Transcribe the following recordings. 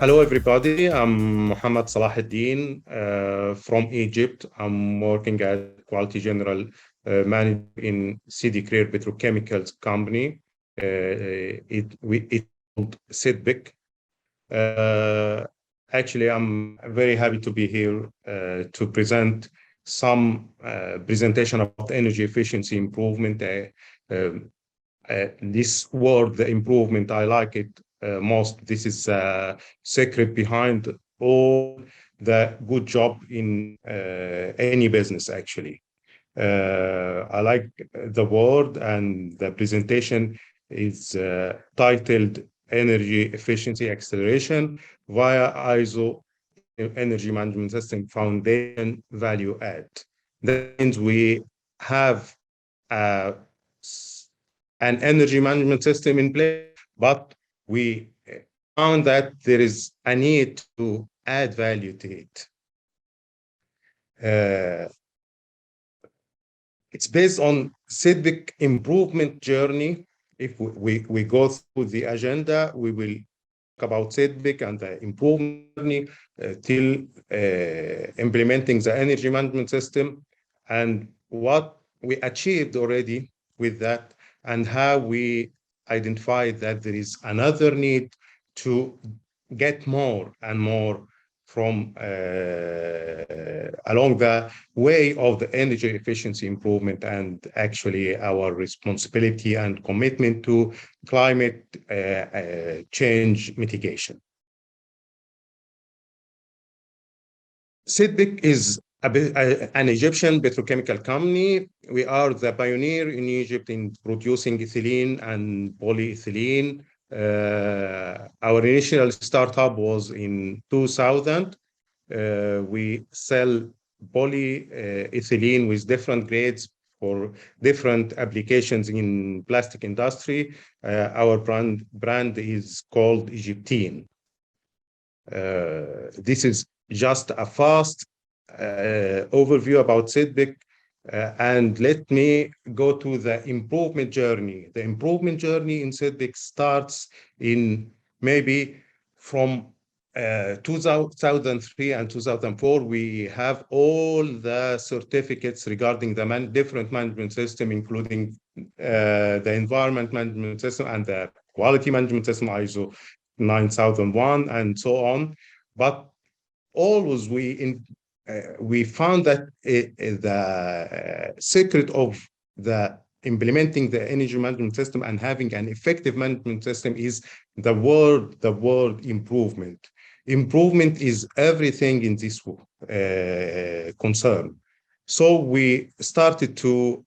Hello, everybody. I'm Mohammed Salahuddin from Egypt. I'm working as Quality General Manager in CD Clear Petrochemicals Company. It's called SIDBIC. Uh, Actually, I'm very happy to be here to present some presentation about energy efficiency improvement. Um, this word, the improvement, I like it most. This is secret behind all the good job in any business, actually. I like the word, and the presentation is titled Energy Efficiency Acceleration via ISO Energy Management System Foundation Value Add. That means we have uh, an energy management system in place, but we found that there is a need to add value to it. Uh, it's based on SIDBIC improvement journey. If we go through the agenda, we will talk about SIDBIC and the improvement journey till implementing the energy management system and what we achieved already with that, and how we identified that there is another need to get more and more from along the way of the energy efficiency improvement, and actually our responsibility and commitment to climate change mitigation. SIDBIC is an Egyptian petrochemical company. We are the pioneer in Egypt in producing ethylene and polyethylene. Our initial startup was in 2000. We sell polyethylene with different grades for different applications in plastic industry. Our brand is called Egyptine. This is just a fast overview about SIDBIC, and let me go to the improvement journey. The improvement journey in SIDBIC starts in maybe from 2003 and 2004. We have all the certificates regarding the different management system, including the environment management system and the quality management system, ISO 9001 and so on. But always we found that the secret of the implementing the energy management system and having an effective management system is the word improvement. Improvement is everything in this concern. So we started to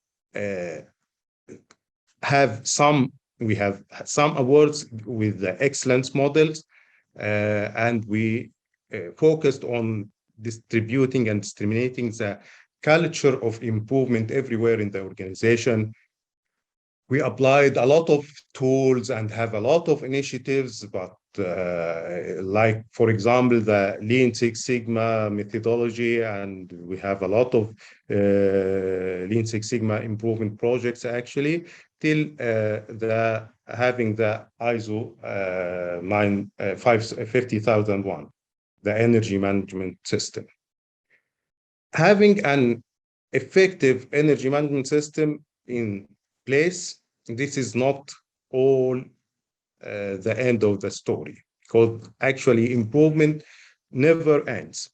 we have some awards with the excellence models, and we focused on distributing and disseminating the culture of improvement everywhere in the organization. We applied a lot of tools and have a lot of initiatives, but like, for example, the Lean Six Sigma methodology, and we have a lot of Lean Six Sigma improvement projects actually, till having the ISO 50001, the energy management system. Having an effective energy management system in place, this is not all the end of the story, because actually improvement never ends.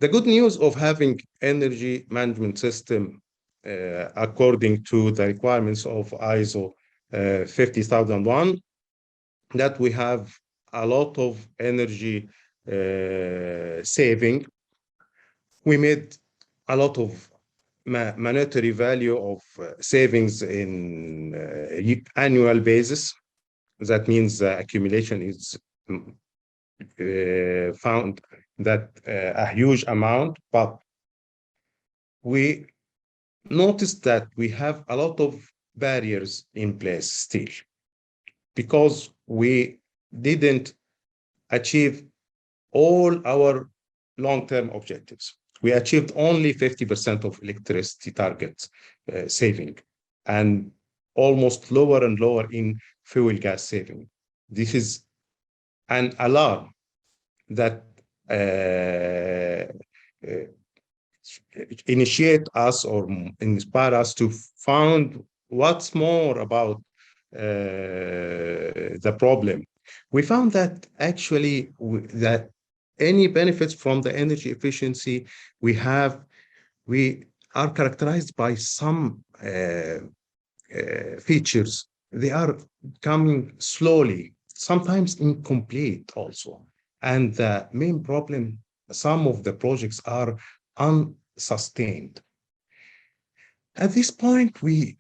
The good news of having energy management system according to the requirements of ISO 50001, that we have a lot of energy saving. We made a lot of monetary value of savings in annual basis. That means the accumulation is found that a huge amount, but we noticed that we have a lot of barriers in place still, because we didn't achieve all our long-term objectives. We achieved only 50% of electricity targets saving, and almost lower and lower in fuel gas saving. This is an alarm that initiate us or inspire us to find what's more about the problem. We found that actually that any benefits from the energy efficiency we are characterized by some features. They are coming slowly, sometimes incomplete also. And the main problem, some of the projects are unsustained. At this point, we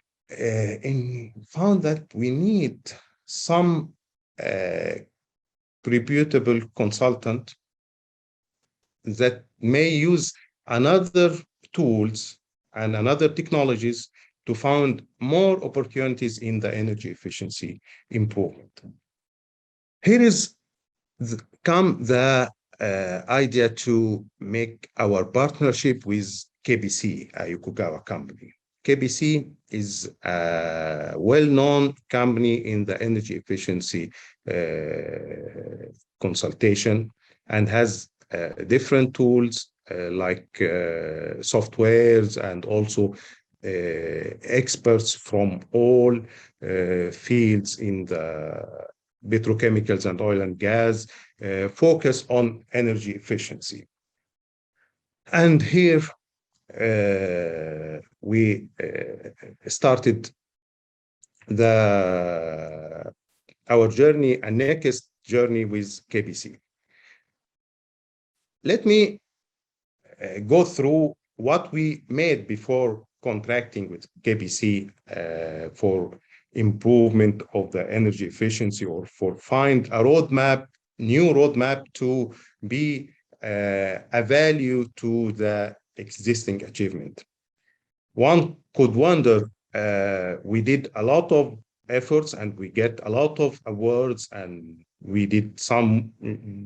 found that we need some reputable consultant that may use another tools and another technologies to find more opportunities in the energy efficiency improvement. Here is come the idea to make our partnership with KBC, a Yokogawa company. KBC is a well-known company in the energy efficiency consultation and has different tools like softwares and also experts from all fields in the petrochemicals and oil and gas focus on energy efficiency. And here we started our journey, a next journey with KBC. Let me go through what we made before contracting with KBC for improvement of the energy efficiency or for find a roadmap, new roadmap to be a value to the existing achievement. One could wonder, we did a lot of efforts and we get a lot of awards, and we did some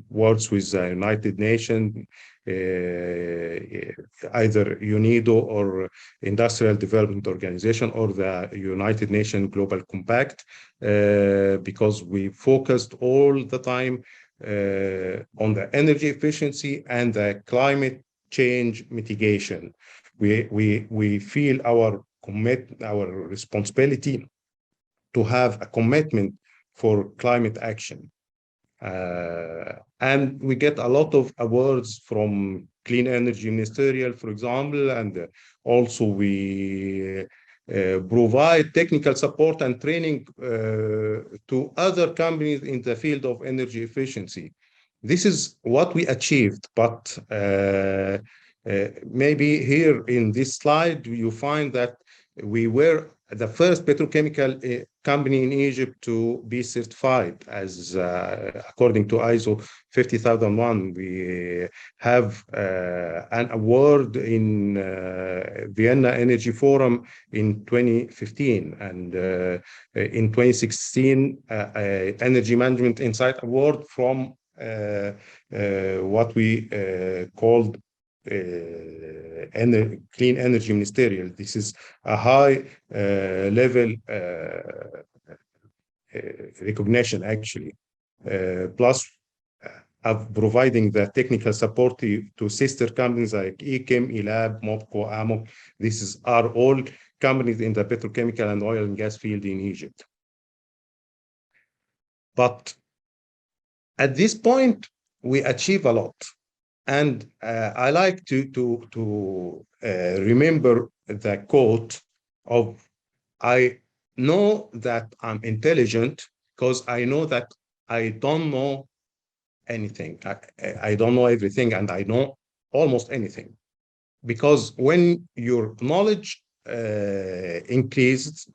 works with the United Nations, either UNIDO or Industrial Development Organization or the United Nations Global Compact, because we focused all the time on the energy efficiency and the climate change mitigation. We feel our responsibility to have a commitment for climate action. And we get a lot of awards from Clean Energy Ministerial, for example, and also we provide technical support and training to other companies in the field of energy efficiency. This is what we achieved, but maybe here in this slide, you find that we were the first petrochemical company in Egypt to be certified as, according to ISO 50001, we have an award in Vienna Energy Forum in 2015, and in 2016, Energy Management Insight Award from what we called Clean Energy Ministerial. This is a high level recognition, actually, plus of providing the technical support to sister companies like EChem, ELAB, MOPCO, AMOC. These are all companies in the petrochemical and oil and gas field in Egypt. But at this point, we achieve a lot. And I like to remember the quote of, I know that I'm intelligent because I know that I don't know anything. I don't know everything, and I know almost anything. Because when your knowledge increases,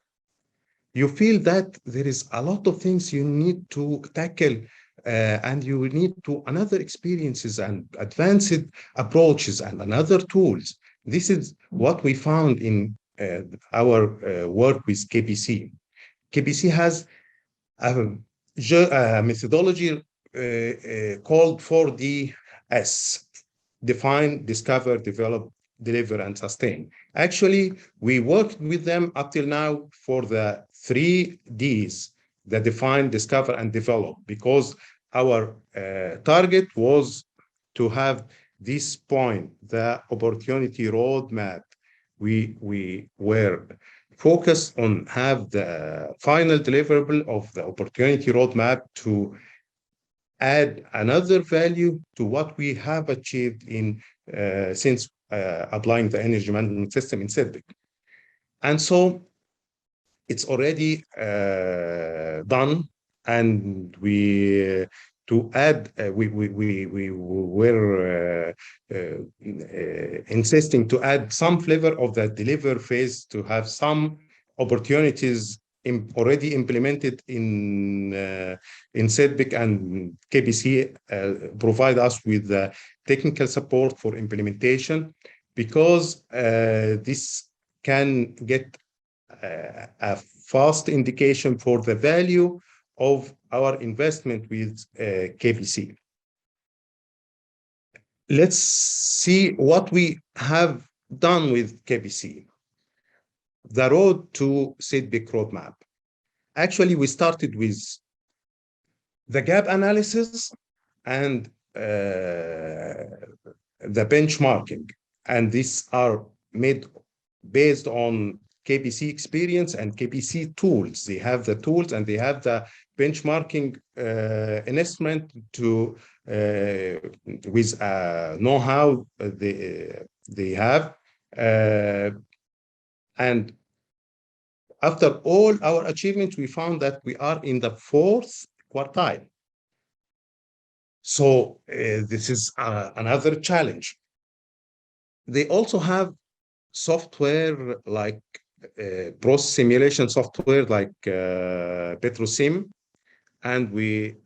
you feel that there is a lot of things you need to tackle, and you need to another experiences and advanced approaches and another tools. This is what we found in our work with KBC. KBC has a methodology called 4DS: define, discover, develop, deliver, and sustain. Actually, we worked with them up till now for the 3 Ds: the define, discover, and develop, because our target was to have this point, the opportunity roadmap. We were focused on have the final deliverable of the opportunity roadmap to add another value to what we have achieved in since applying the energy management system in SIDBIC. And so it's already done, and we to add we were insisting to add some flavor of the deliver phase to have some opportunities already implemented in SEDBIC, and KBC provide us with the technical support for implementation, because this can get a fast indication for the value of our investment with KBC. Let's see what we have done with KBC. The road to SIDBIC roadmap. Actually, we started with the gap analysis and the benchmarking, and these are made based on KBC experience and KBC tools. They have the tools and they have the benchmarking instrument to with know-how they have, and after all our achievements, we found that we are in the 4th quartile. So this is another challenge. They also have software like process simulation software like PetroSim, and we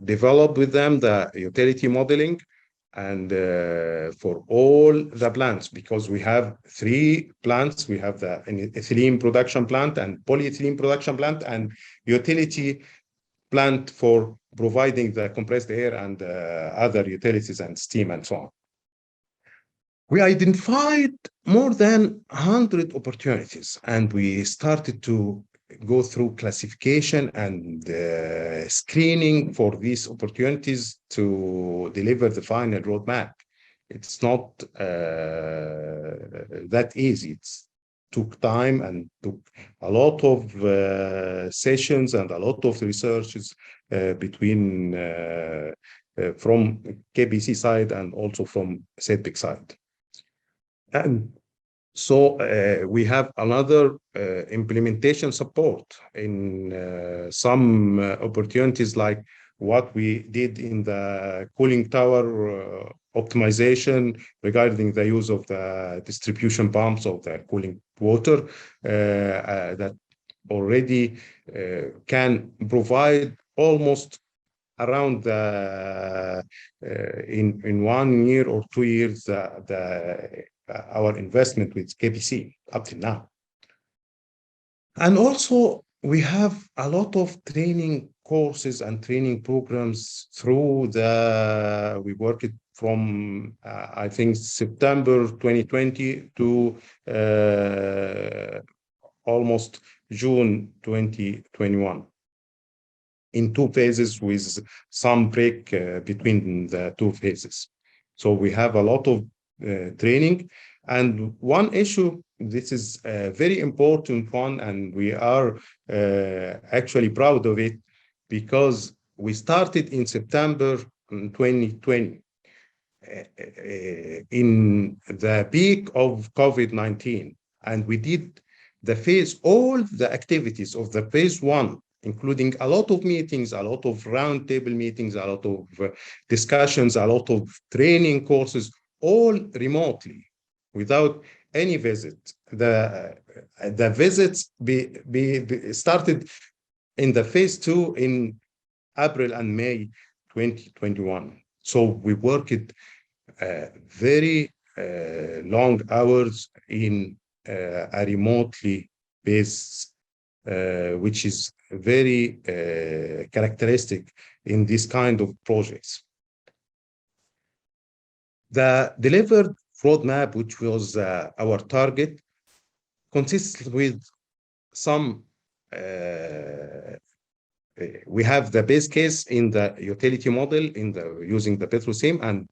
developed with them the utility modeling, and for all the plants, because we have 3 plants. We have the ethylene production plant and polyethylene production plant and utility plant for providing the compressed air and other utilities and steam and so on. We identified more than 100 opportunities, and we started to go through classification and screening for these opportunities to deliver the final roadmap. It's not that easy. It took time and took a lot of sessions and a lot of researches between from KBC side and also from SEDBIC side. And so we have another implementation support in some opportunities, like what we did in the cooling tower optimization regarding the use of the distribution pumps of the cooling water that already can provide almost around in 1 year or 2 years our investment with KBC up till now. And also we have a lot of training courses and training programs through we worked from I think September 2020 to almost June 2021 in 2 phases, with some break between the 2 phases. So we have a lot of training. And one issue, this is a very important one, and we are actually proud of it, because we started in September 2020 in the peak of COVID-19, and we did all the activities of the phase 1, including a lot of meetings, a lot of roundtable meetings, a lot of discussions, a lot of training courses, all remotely, without any visit. The visits started in the phase 2 in April and May 2021. So we worked very long hours in a remotely based, which is very characteristic in this kind of projects. The delivered roadmap, which was our target, consists with some we have the base case in the utility model in the using the PetroSim, and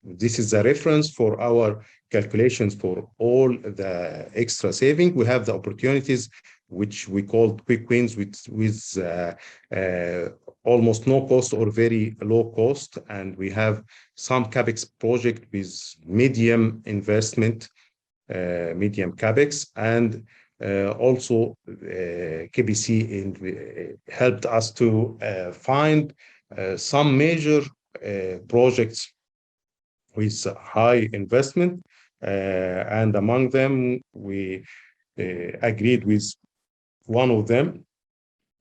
this is the reference for our calculations for all the extra saving. We have the opportunities, which we call quick wins, with almost no cost or very low cost. And we have some CapEx project with medium investment, medium CapEx. And also KBC helped us to find some major projects with high investment, and among them we agreed with one of them.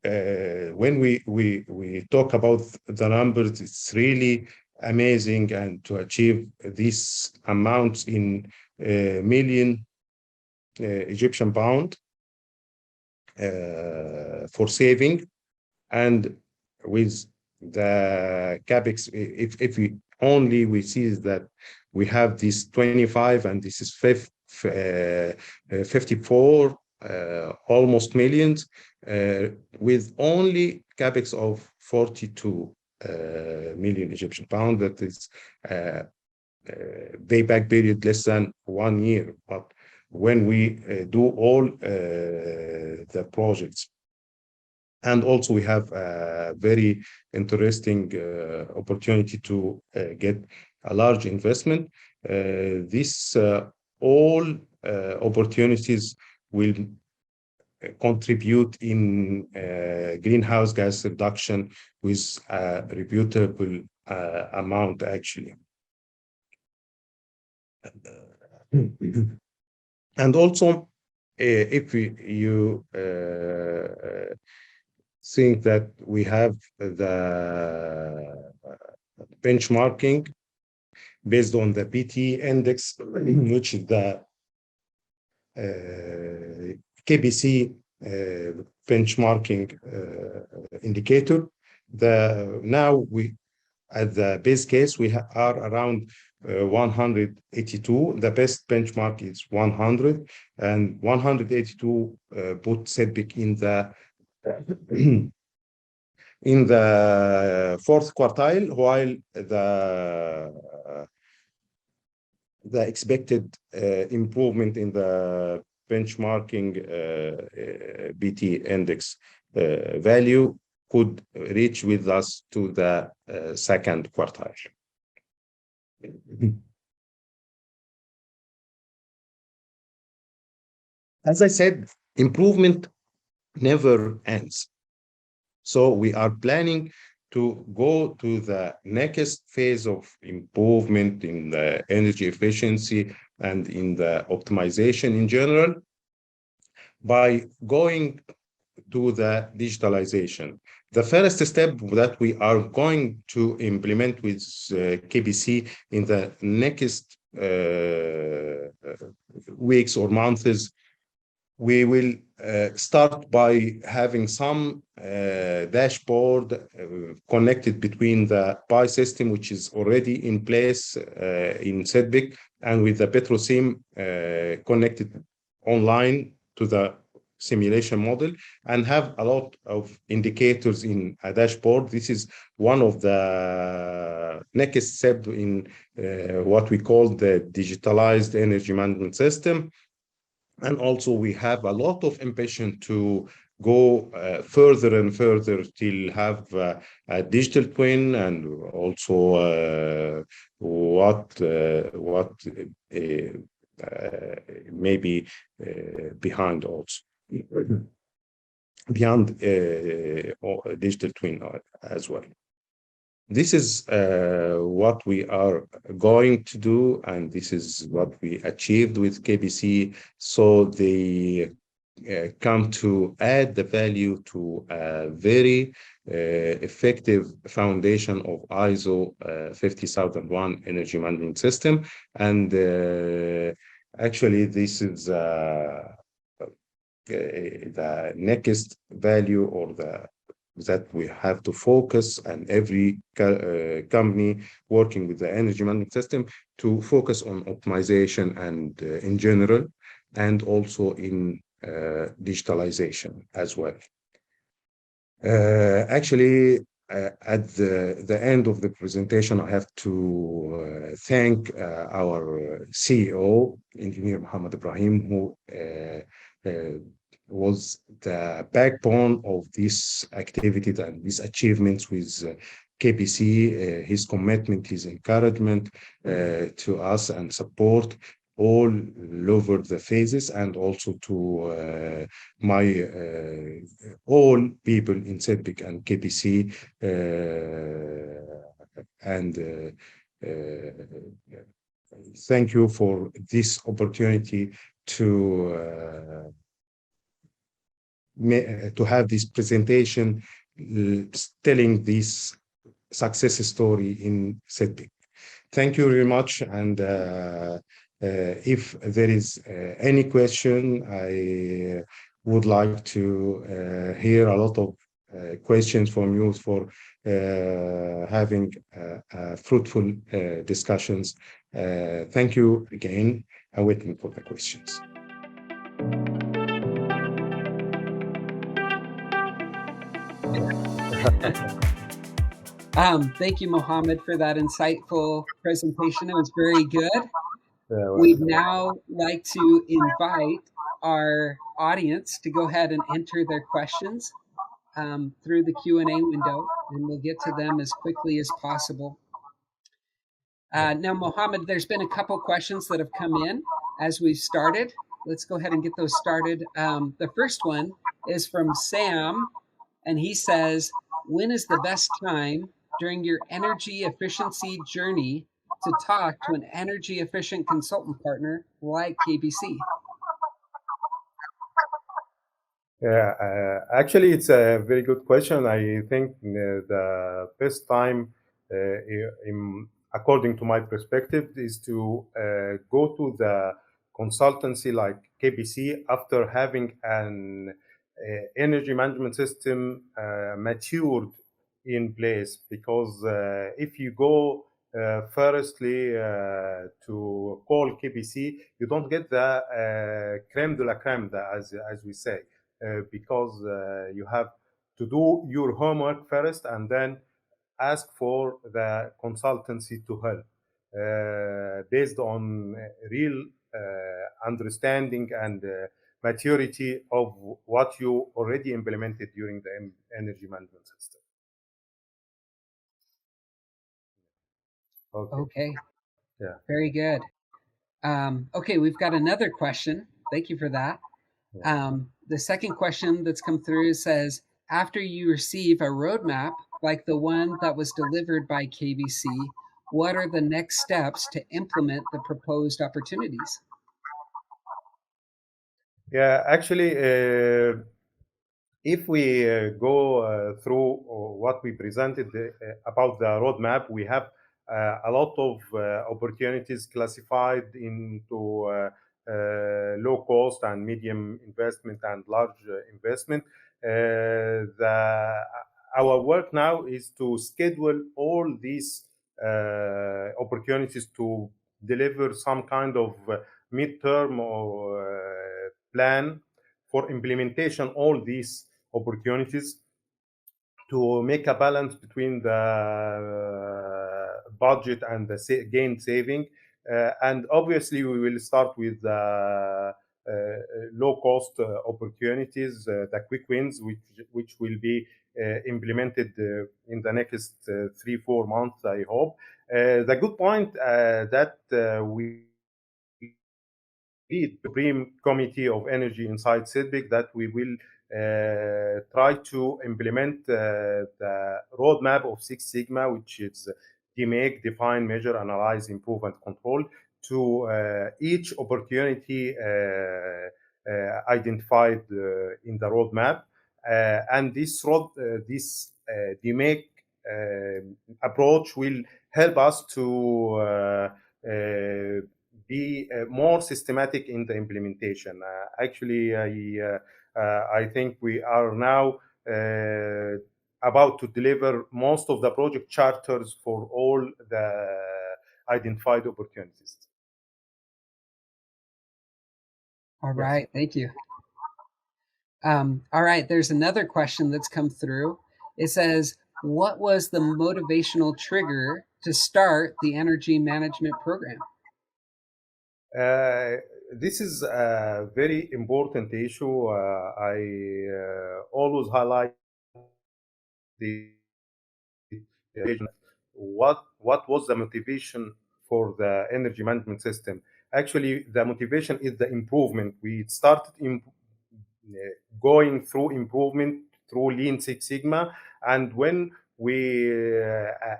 When we talk about the numbers, it's really amazing, and to achieve these amounts in million Egyptian pound for saving, and with the capex, if we only we see that we have this 25 and this is 54 almost millions, with only capex of 42 million Egyptian pound. That is payback period less than 1 year. But when we do all the projects, and also we have a very interesting opportunity to get a large investment. This all opportunities will contribute in greenhouse gas reduction with a reputable amount, actually. And also, if you think that we have the benchmarking based on the PT index, which is the KBC benchmarking indicator. Now we, at the base case, we are around 182. The best benchmark is 100, and 182 put SEDBIC in the fourth quartile, while the expected improvement in the benchmarking BT index value could reach with us to the second quartile. As I said, improvement never ends. So we are planning to go to the next phase of improvement in the energy efficiency and in the optimization in general by going to the digitalization. The first step that we are going to implement with KBC in the next weeks or months, we will start by having some dashboard connected between the PI system, which is already in place in SEDBIC, and with the PetroSim connected online to the simulation model, and have a lot of indicators in a dashboard. This is one of the next step in what we call the digitalized energy management system. And also we have a lot of ambition to go further and further till have a digital twin, and also what maybe behind also. Beyond digital twin as well. This is what we are going to do, and this is what we achieved with KBC. So they come to add the value to a very effective foundation of ISO 50001 energy management system. And actually, this is the next value, or that we have to focus, and every company working with the energy management system to focus on optimization and in general, and also in digitalization as well. Actually, at the end of the presentation, I have to thank our CEO, Engineer Muhammad Ibrahim, who was the backbone of these activities and these achievements with KBC, his commitment, his encouragement to us and support all over the phases, and also to my all people in SEDBIC and KPC, and thank you for this opportunity to have this presentation telling this success story in SEDBIC. Thank you very much. And if there is any question, I would like to hear a lot of questions from you for having fruitful discussions. Thank you again. I'm waiting for the questions. Thank you, Mohammed, for that insightful presentation. It was very good. Well, We'd now like to invite our audience to go ahead and enter their questions through the Q&A window, and we'll get to them as quickly as possible. Now, Mohammed, there's been a couple questions that have come in as we've started. Let's go ahead and get those started. The first one is from Sam, and he says, when is the best time during your energy efficiency journey to talk to an energy efficient consultant partner like KBC? Yeah, actually, it's a very good question. I think the best time, according to my perspective, is to go to the consultancy like KBC after having an energy management system matured in place. Because if you go firstly to call KBC, you don't get the creme de la creme, as we say. Because you have to do your homework first and then ask for the consultancy to help based on real understanding and maturity of what you already implemented during the energy management system. Okay. Yeah. Very good. Okay, we've got another question. Thank you for that. The second question that's come through says, after you receive a roadmap like the one that was delivered by KBC, what are the next steps to implement the proposed opportunities? Yeah, actually, if we go through what we presented about the roadmap, we have a lot of opportunities classified into low cost and medium investment and large investment. Our work now is to schedule all these opportunities to deliver some kind of midterm or plan for implementation all these opportunities to make a balance between the budget and the gain saving. And obviously, we will start with the low cost opportunities, the quick wins, which will be implemented in the next 3-4 months, I hope. The good point that we lead the Supreme Committee of Energy inside SIDBIC that we will try to implement the roadmap of Six Sigma, which is make, define, measure, analyze, improve, and control to each opportunity identified in the roadmap. And this DMake approach will help us to be more systematic in the implementation. Actually, I think we are now about to deliver most of the project charters for all the identified opportunities. All right, thank you. All right, there's another question that's come through. It says, what was the motivational trigger to start the energy management program? Uh, this is a very important issue. I always highlight the what was the motivation for the energy management system. Actually, the motivation is the improvement. We started going through improvement through Lean Six Sigma, and when we,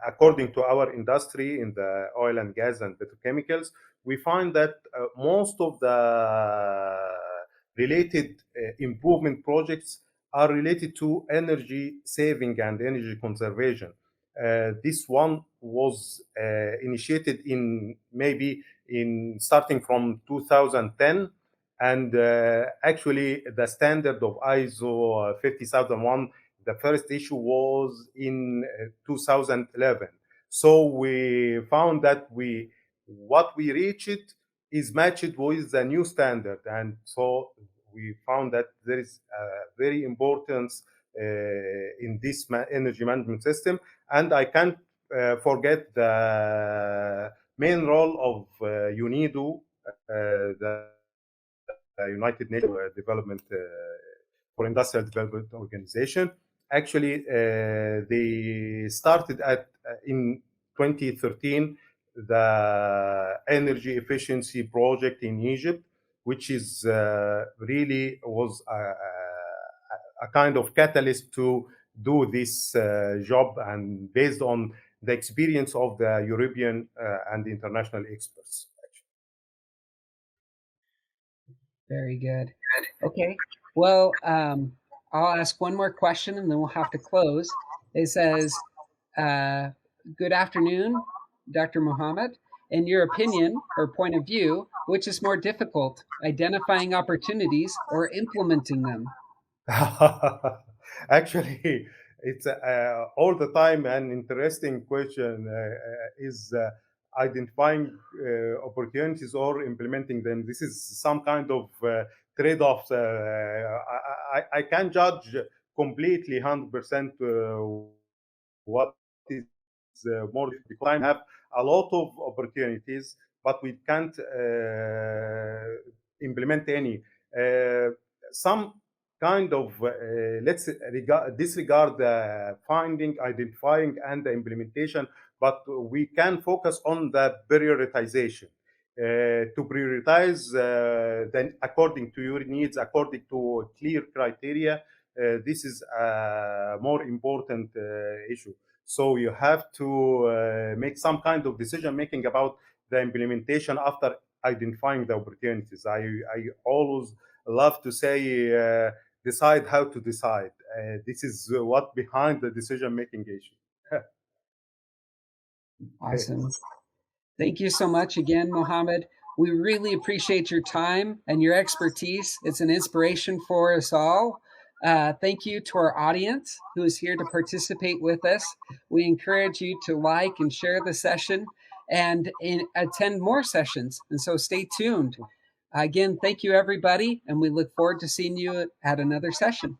according to our industry in the oil and gas and petrochemicals, we find that most of the related improvement projects are related to energy saving and energy conservation. This one was initiated in maybe in starting from 2010, and actually the standard of ISO 50001, the first issue was in 2011. So we found that what we reached is matched with the new standard, and so we found that there is very importance in this energy management system. And I can't forget the main role of UNIDO, the United Nations Development for Industrial Development Organization. Actually, they started in 2013 the energy efficiency project in Egypt, which is really was a kind of catalyst to do this job, and based on the experience of the European and international experts. Very good. Okay. Well, I'll ask one more question and then we'll have to close. It says, uh, good afternoon, Dr. Mohammed. In your opinion or point of view, which is more difficult, identifying opportunities or implementing them? Actually, it's all the time an interesting question, is identifying opportunities or implementing them. This is some kind of trade-off. I can't judge completely 100% what is more difficult, because I have a lot of opportunities, but we can't implement any. Some kind of let's disregard the finding, identifying, and the implementation, but we can focus on the prioritization. To prioritize then according to your needs, according to clear criteria. This is a more important issue. So you have to make some kind of decision making about the implementation after identifying the opportunities. I always love to say, decide how to decide. This is what behind the decision making issue. Awesome. Thank you so much again, Mohammed. We really appreciate your time and your expertise. It's an inspiration for us all. Thank you to our audience who is here to participate with us. We encourage you to like and share the session and attend more sessions. And so stay tuned. Again, thank you, everybody. And we look forward to seeing you at another session.